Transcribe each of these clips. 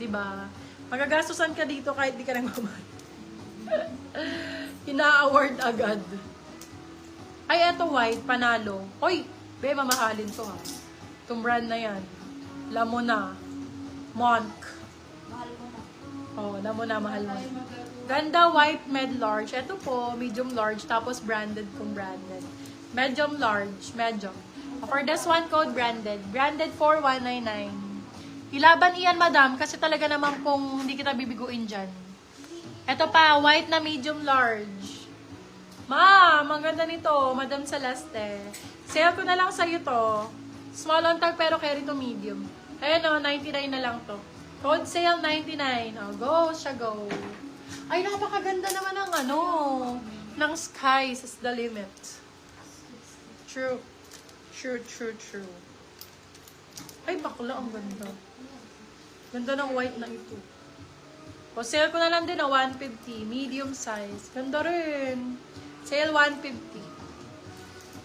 Diba? Magagastusan ka dito kahit di ka nagmamahal. Ina-award agad. Ay, eto white, panalo. Hoy, be, mamahalin to ha. Itong brand na yan. Lamona. Monk. Mahal mo na. Oh, Lamona, mahal mo. Ganda, white, med large. Ito po, medium large, tapos branded kung branded. Medium large, medium. For this one, code branded. Branded 4199. Ilaban iyan, madam, kasi talaga naman kung hindi kita bibiguin dyan. Ito pa, white na medium large. Ma'am, ang ganda nito, Madam Celeste. Sale ko na lang sa'yo to. Small on tag pero carry to medium. Ayan o, 99 na lang to. Code sale 99. O, go siya, go. Ay, napakaganda naman ng ano, ng skies is the limit. True. True, true, true. Ay, bakla, ang ganda. Ganda ng white na ito. O, sale ko na lang din o, 150. Medium size. Ganda rin. Sale 150.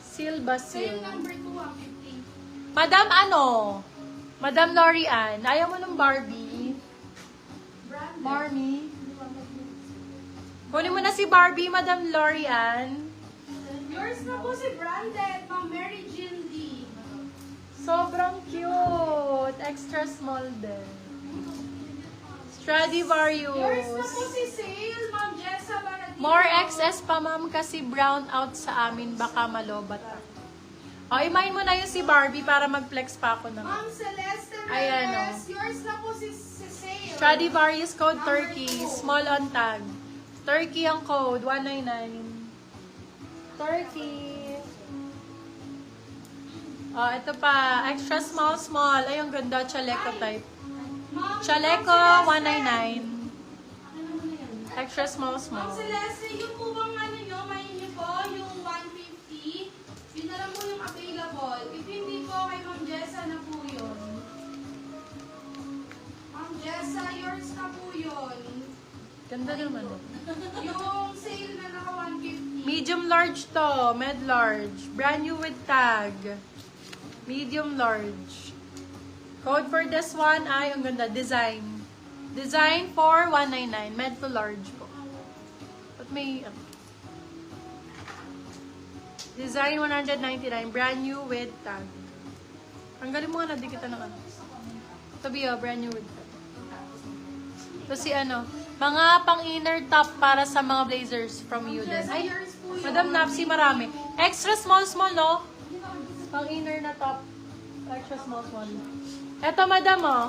Seal ba Sale seal? number 2, 150. Madam ano? Madam Lorian. Ayaw mo ng Barbie? Branded. Marmy? Kunin mo na si Barbie, Madam Lorian. Yours na po si branded, Ma'am Mary Jean D. Sobrang cute. Extra small din. Stradivarius. Yours na po si Sale, Ma'am Jessa Baradino. More XS pa, ma'am, kasi brown out sa amin. Baka malobat ako. O, imahin mo na yung si Barbie para mag-flex pa ako naman. Ma'am Celeste Ayan, Reyes. Yours na po si Sale. Stradivarius code Turkey. Small on tag. Turkey ang code. 199. Turkey. Oh, ito pa. Extra small, small. Ay, ang ganda. Chaleco type. Ma'am Chaleco, Celeste. 199. Extra small, small. Ma'am Celeste, yung po bang ano nyo, may nyo po, yung 150, yun na lang po yung available. If hindi po, kay Ma'am Jessa na po yun. Ma'am Jessa, yours na po yun. Ganda naman. Yung sale na naka 150. Medium large to. Med large. Brand new with tag. Medium large. Code for this one ay, ang ganda, design. Design for 199. Med to large po. But may, design 199. Brand new with tag. Ang galing mo nga, nadikita ng ano. Sabi brand new with tag. Tapos si ano, mga pang-inner top para sa mga blazers from Yuden. Jessa, Ay, yours po yun. Madam Napsi, marami. Extra small, small, no? Pang-inner na top. Extra small, small. Eto, madam, oh.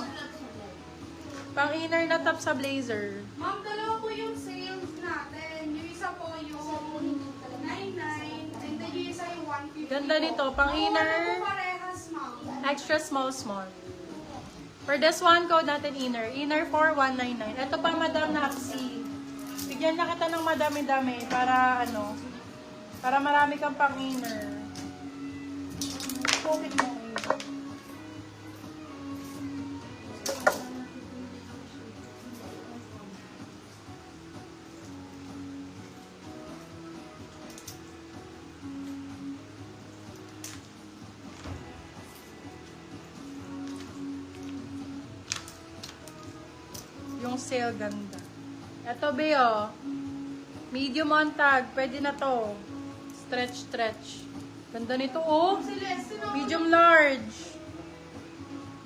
Pang-inner na top sa blazer. Ma'am, dalawa po yung sales natin. Yung isa po yung 99, and then yung isa yung 150. Ganda nito, Wala pang-inner, po parehas, ma'am. extra small, small. For this one, code natin inner. Inner for 199. Ito pa, Madam Napsi. Bigyan na kita ng madami-dami para ano, para marami kang pang-inner. Pocket mo. Yung sale ganda. Ito, Beo. Medium on tag. Pwede na to. Stretch, stretch. Ganda nito, oh. Celeste, no? Medium large.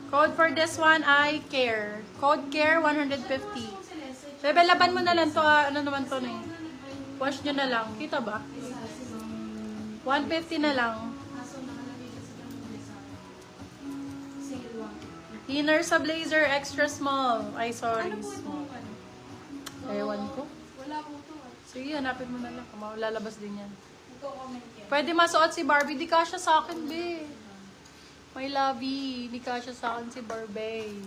Code for this one ay care. Code care 150. Bebe, laban mo na lang to. Ano naman to na eh. Wash nyo na lang. Kita ba? 150 na lang. Inner sa blazer, extra small. Ay, sorry. Ano po Small. itong ano? Ewan ko. Wala po ito. Sige, hanapin mo na lang. Lalabas din yan. Ito-comment yan. Pwede masuot si Barbie. Di kasya sa akin, be. My lovey. Di kasya sa akin si Barbie.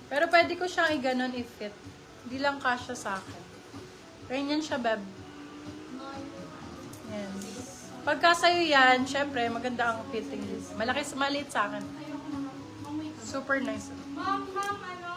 Pero pwede ko siyang i-ganon i-fit. Di lang kasya sa akin. Ganyan siya, beb. Yan. Pagka sa'yo yan, syempre, maganda ang fitting. Malaki, maliit sa akin. Super nice. Ma'am, ano,